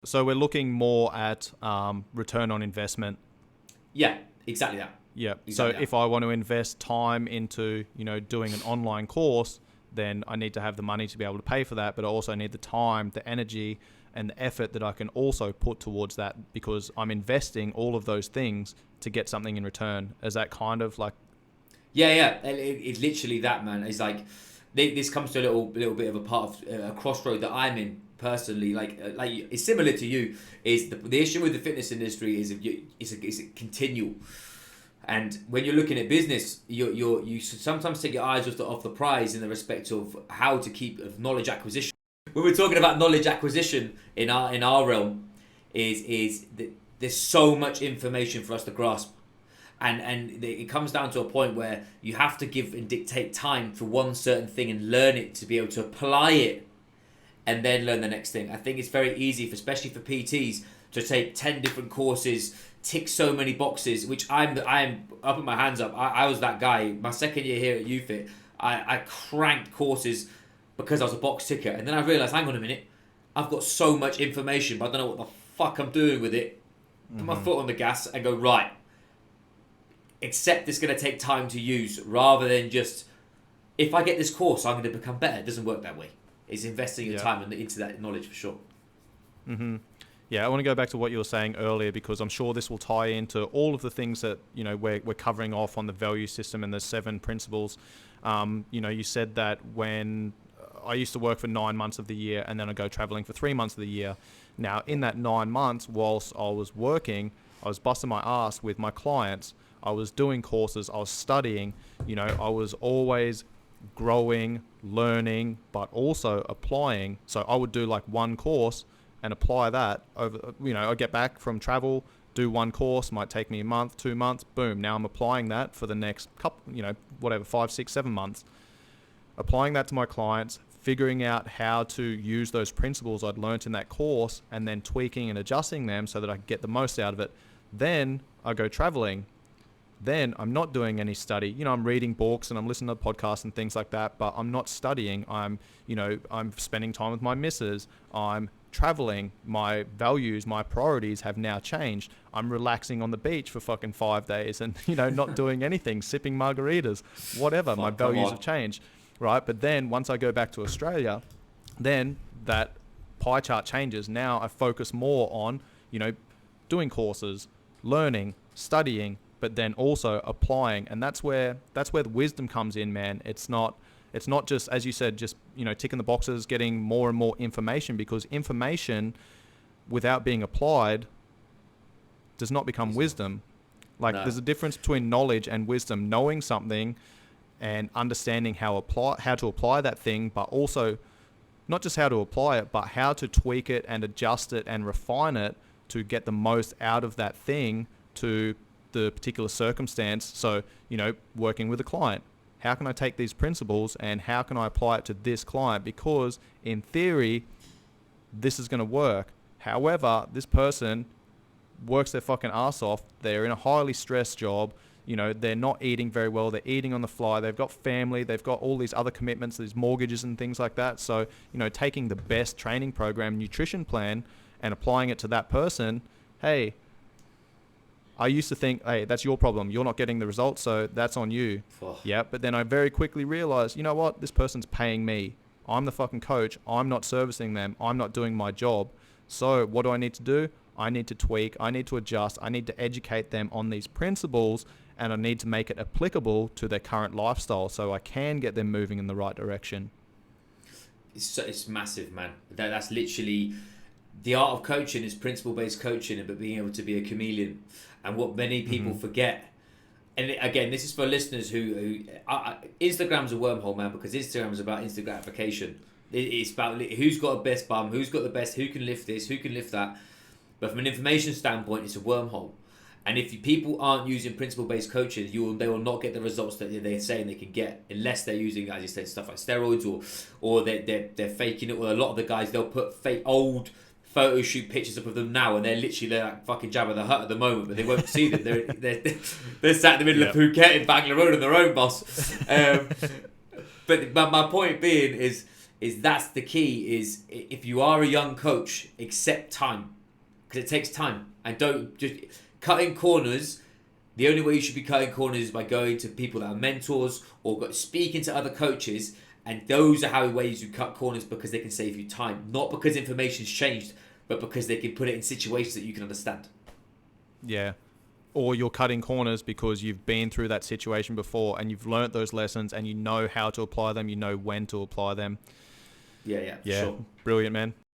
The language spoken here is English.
So we're looking more at return on investment. Yeah, exactly that. Yeah. Exactly So that. if I want to invest time into, doing an online course, then I need to have the money to be able to pay for that, but I also need the time, the energy, and the effort that I can also put towards that because I'm investing all of those things to get something in return. Is that kind of like... Yeah. It's literally that, man. It's like this comes to a little bit of a part of a crossroad that I'm in personally. Like it's similar to you. Is the issue with the fitness industry is it's a continual. And when you're looking at business, you sometimes take your eyes off the prize in the respect of how to keep of knowledge acquisition. When we're talking about knowledge acquisition in our realm, is that there's so much information for us to grasp, and it comes down to a point where you have to give and dictate time for one certain thing and learn it to be able to apply it and then learn the next thing. I think it's very easy, especially for PTs, to take 10 different courses, tick so many boxes, which I'm up with my hands up. I was that guy. My second year here at UFIT, I cranked courses because I was a box ticker. And then I realised, hang on a minute, I've got so much information, but I don't know what the fuck I'm doing with it. Put my foot on the gas and go, right, accept it's going to take time to use rather than just, if I get this course, I'm going to become better. It doesn't work that way. It's investing your time into that knowledge for sure. Mm-hmm. Yeah, I want to go back to what you were saying earlier because I'm sure this will tie into all of the things that we're covering off on the value system and the 7 principles. You said that when I used to work for 9 months of the year and then I go traveling for 3 months of the year. Now, in that 9 months, whilst I was working, I was busting my ass with my clients. I was doing courses. I was studying. I was always growing, learning, but also applying. So I would do like one course and apply that over, I get back from travel, do one course, might take me a month, 2 months, boom. Now I'm applying that for the next couple, 5, 6, 7 months. Applying that to my clients, figuring out how to use those principles I'd learnt in that course and then tweaking and adjusting them so that I can get the most out of it. Then I go traveling. Then I'm not doing any study. I'm reading books and I'm listening to podcasts and things like that, but I'm not studying. I'm spending time with my missus. I'm traveling. My values, my priorities have now changed. I'm relaxing on the beach for fucking 5 days and, not doing anything, sipping margaritas, whatever. My values have changed, right? But then once I go back to Australia, then that pie chart changes. Now I focus more on, doing courses, learning, studying, but then also applying. And that's where the wisdom comes in, man. It's not just, as you said, just, ticking the boxes, getting more and more information, because information without being applied does not become wisdom. Like There's a difference between knowledge and wisdom. Knowing something and understanding how to apply that thing, but also not just how to apply it, but how to tweak it and adjust it and refine it to get the most out of that thing to the particular circumstance. So, working with a client, how can I take these principles and how can I apply it to this client? Because in theory, this is going to work. However, this person works their fucking ass off. They're in a highly stressed job. They're not eating very well. They're eating on the fly. They've got family. They've got all these other commitments, these mortgages and things like that. So, taking the best training program, nutrition plan, and applying it to that person, hey, I used to think, hey, that's your problem. You're not getting the results, so that's on you. Yeah, but then I very quickly realized, you know what? This person's paying me. I'm the fucking coach. I'm not servicing them. I'm not doing my job. So what do I need to do? I need to tweak. I need to adjust. I need to educate them on these principles, and I need to make it applicable to their current lifestyle so I can get them moving in the right direction. It's massive, man. That's literally... The art of coaching is principle-based coaching, but being able to be a chameleon. And what many people forget, and again, this is for listeners who Instagram's a wormhole, man, because Instagram is about instant gratification. It's about who's got the best bum, who's got the best, who can lift this, who can lift that. But from an information standpoint, it's a wormhole. And if people aren't using principle-based coaching, they will not get the results that they're saying they can get unless they're using, as you said, stuff like steroids or they're faking it. Or a lot of the guys, they'll put fake old photo shoot pictures up of them now, and they're like fucking Jabba the Hutt at the moment, but they won't see them. They're sat in the middle of Phuket in Bangalore on their own, boss. But my point being is is that's the key. Is if you are a young coach, accept time, because it takes time, and don't just cutting corners. The only way you should be cutting corners is by going to people that are mentors or speaking to other coaches, and those are how ways you cut corners, because they can save you time, not because information's changed, but because they can put it in situations that you can understand. Yeah. Or you're cutting corners because you've been through that situation before and you've learnt those lessons and you know how to apply them, you know when to apply them. Yeah, Yeah, sure. brilliant, man.